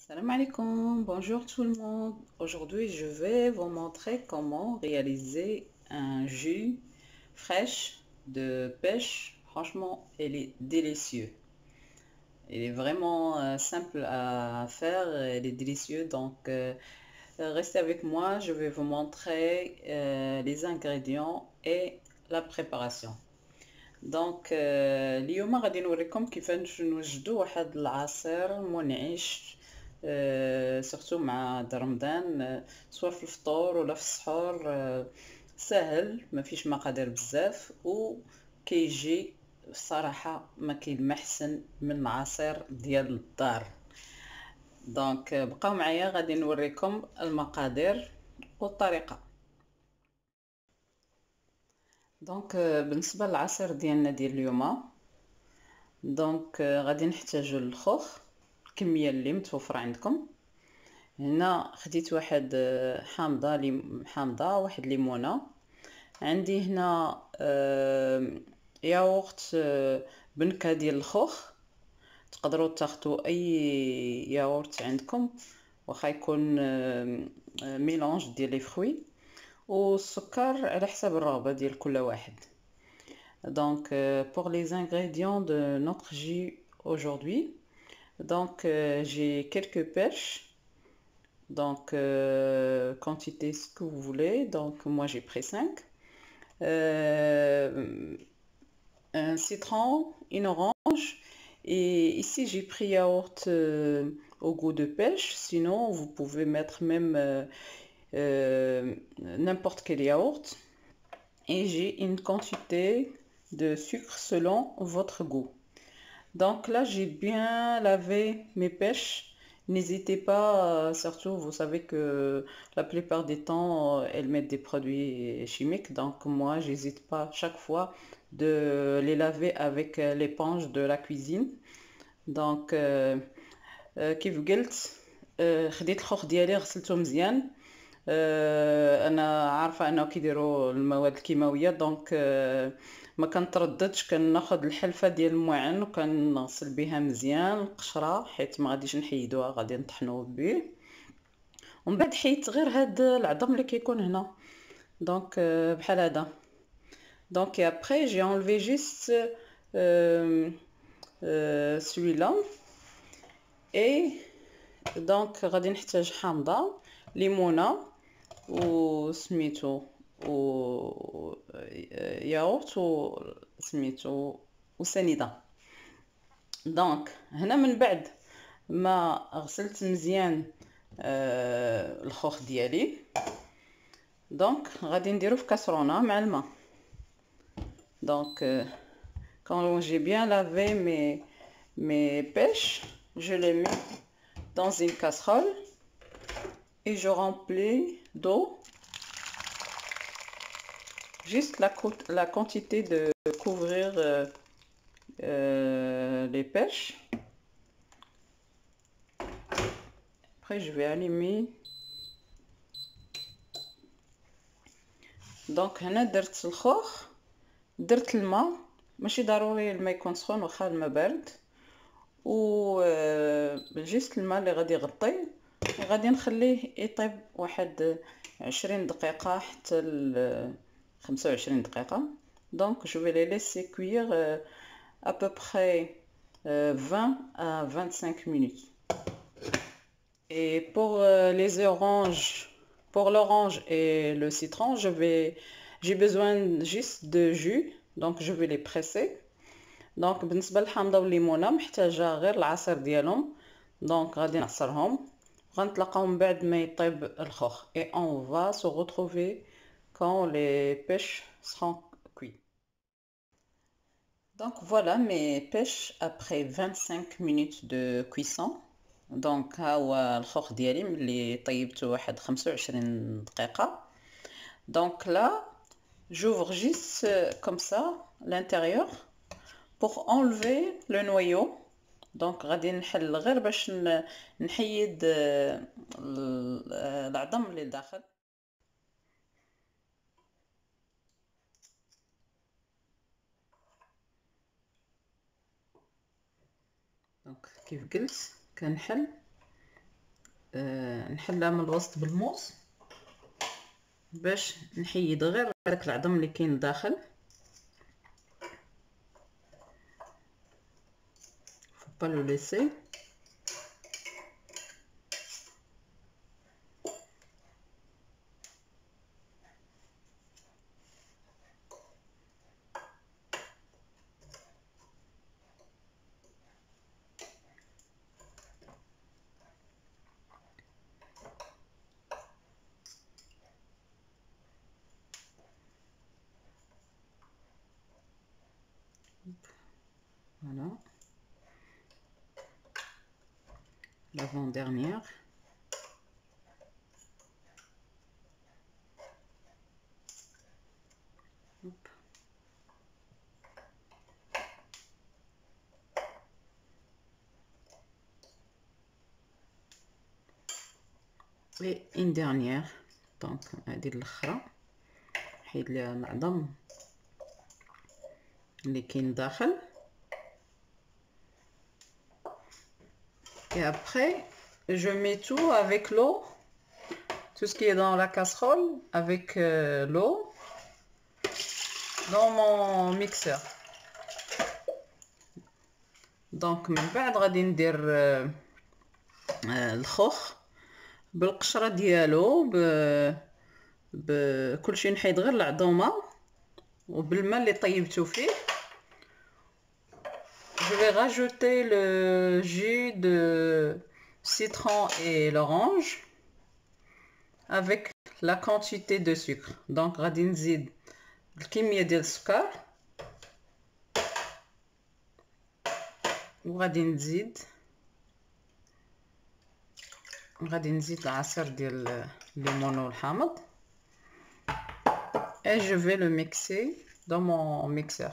Salam alaikum, bonjour tout le monde. Aujourd'hui, je vais vous montrer comment réaliser un jus fraîche de pêche. Franchement, il est délicieux. Il est vraiment simple à faire, il est délicieux. Restez avec moi, je vais vous montrer les ingrédients et la préparation. اليوم غادي نوريكم كيفاش نوجدوا واحد العصير منعش، سورتو مع رمضان، سواء في الفطور ولا في السحور. سهل، ما فيش مقادير بزاف، وكيجي الصراحه ما كاين ما احسن من العصير ديال الدار. بقاو معايا، غادي نوريكم المقادير والطريقه. بالنسبه للعصير ديالنا ديال اليوم، غادي نحتاجو الخوخ، الكميه اللي متوفره عندكم. هنا خديت واحد حامضه، واحد ليمونه. عندي هنا ياغورت بنكه ديال الخوخ، تقدروا تاخذوا اي ياغورت عندكم واخا يكون ميلونج ديال لي فروي، والسكر على حسب الرغبه ديال كل واحد. Pour les ingrédients de notre jus aujourd'hui, j'ai quelques pêches, quantité ce que vous voulez. Moi j'ai pris 5, un citron, une orange, et ici j'ai pris yaourt au goût de pêche. Sinon vous pouvez mettre même n'importe quel yaourt, et j'ai une quantité de sucre selon votre goût. Donc là j'ai bien lavé mes pêches. N'hésitez pas, surtout vous savez que la plupart des temps elles mettent des produits chimiques, donc moi j'hésite pas chaque fois de les laver avec l'éponge de la cuisine. كيف قلت، خديت الخوخ ديالي غسلته مزيان. انا عارفه انه كيديروا المواد الكيماويه، ما كنترددش، كناخذ الحلفه ديال المعن وكنغسل بها مزيان القشره، حيت ما غاديش نحيدوها، غادي نطحنوه به. ومن بعد حيت غير هاد العظم اللي كيكون هنا، بحال هذا. Et après j'ai enlevé juste celui-là. Et غادي نحتاج حامضه، ليمونه، وسميتو ياغورت، وسميتو وسنيده. هنا من بعد ما غسلت مزيان الخوخ ديالي، غادي نديرو في كاسرونه مع الماء. Quand j'ai bien lavé mes pêches, je les mets dans une casserole et je remplis d'eau, juste la quantité de couvrir les pêches. Après je vais allumer. هنا درت الخوخ، درت الماء، ماشي ضروري الماء يكون سخون، واخا الماء بارد، و جيست الماء اللي غادي يغطي، غادي نخليه يطيب واحد 20 دقيقه حتى 25 دقيقه. Je vais les laisser cuire à peu près 20 à 25 minutes. Et pour les oranges, pour l'orange et le citron, j'ai besoin juste de jus, je vais les presser. بالنسبه للحامضه والليمونه محتاجه غير العصير ديالهم، غادي نعصرهم، غنتلاقاو من بعد ما يطيب الخوخ. Et on va se retrouver quand les pêches seront cuites. Voilà mes pêches après 25 minutes de cuisson. ها هو الخوخ ديالي ملي طيبته واحد 25 دقيقه. Là j'ouvre juste comme ça l'intérieur pour enlever le noyau. غادي نحل غير باش نحيد العظم اللي داخل. كيف قلت كنحل نحلها من الوسط بالموس باش نحيد غير هذاك العظم اللي كاين داخل. faut pas le laisser. Voilà. L'avant-dernière. Et une dernière. Donc, هذه الأخرى نحيد لها العظم اللي كاين داخل. Et après, je mets tout avec l'eau, tout ce qui est dans la casserole, avec l'eau, dans mon mixeur. Donc, من بعد غادي ندير الخوخ بالقشرة ديالو بكلشي، نحيد غير العظومة وبالماء اللي طيبتو فيه. Je vais rajouter le jus de citron et l'orange avec la quantité de sucre. Donc غادي نزيد الكمية ديال السكر وغادي نزيد العصير ديال الليمون والحامض. Et je vais le mixer dans mon mixeur.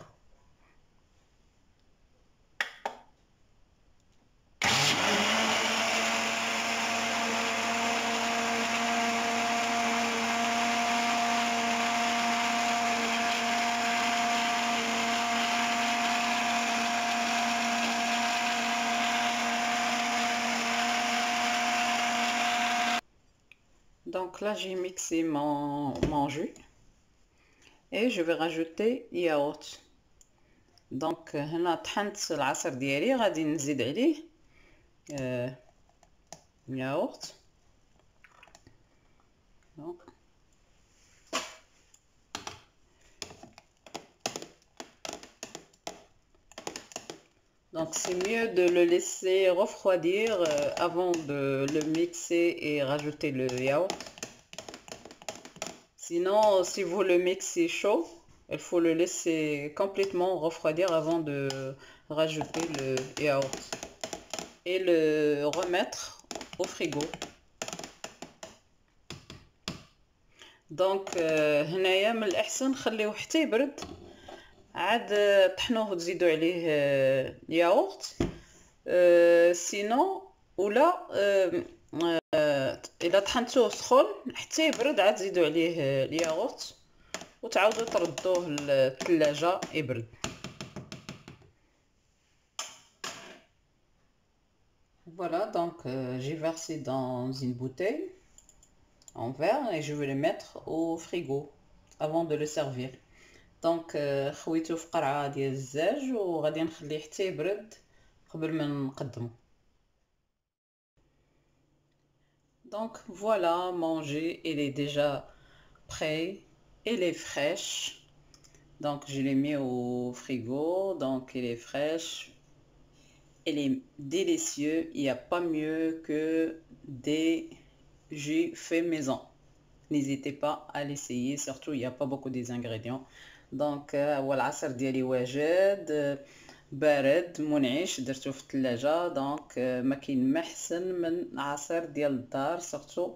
Donc là j'ai mixé mon jus et je vais rajouter yaourt. Donc هنا طحنت العصير ديالي، غادي نزيد عليه yaourt. Donc c'est mieux de le laisser refroidir avant de le mixer et rajouter le yaourt. Sinon, si vous le mixez chaud, il faut le laisser complètement refroidir avant de rajouter le yaourt et le remettre au frigo. Donc هنايا من الأحسن خليوه حتى يبرد، عاد طحنوه وتزيدوا عليه ياغورت. سينو ولا اذا طحنتوه سخون حتى يبرد عاد تزيدوا عليه الياغورت وتعاودوا تردوه للثلاجه يبرد. Voilà, donc j'ai versé dans une bouteille en verre et je vais le mettre au frigo avant de le servir. دونك خويته في قرعه ديال الزاج وغادي نخليه حتى يبرد قبل ما نقدمه. Donc voilà, manger, il est déjà prêt, elle est fraîche. Donc je l'ai mis au frigo, donc elle est fraîche, elle est délicieuse. Il n'y a pas mieux que des jus faits maison. N'hésitez pas à l'essayer, surtout il n'y a pas beaucoup des ingrédients. دونك هو العصير ديالي واجد بارد منعش، درتو في الثلاجه. دونك ما كاين ما احسن من عصير ديال الدار، سورتو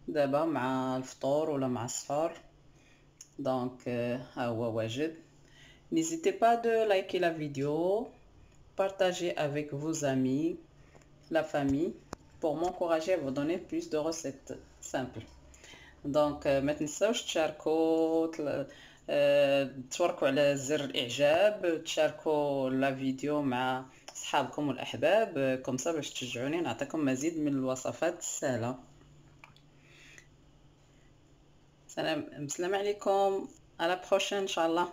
دابا مع الفطور ولا مع السحور. دونك ها هو واجد. N'hésitez pas de liker la vidéo, partager avec vos amis, la famille, pour m'encourager à vous donner plus de recettes simples. دونك ما تنساوش تشاركوا، توركوا على زر الاعجاب، تشاركوا لا فيديو مع اصحابكم والاحباب كومسا باش تشجعوني نعطيكم مزيد من الوصفات السهله. سلام عليكم، على بروشين ان شاء الله.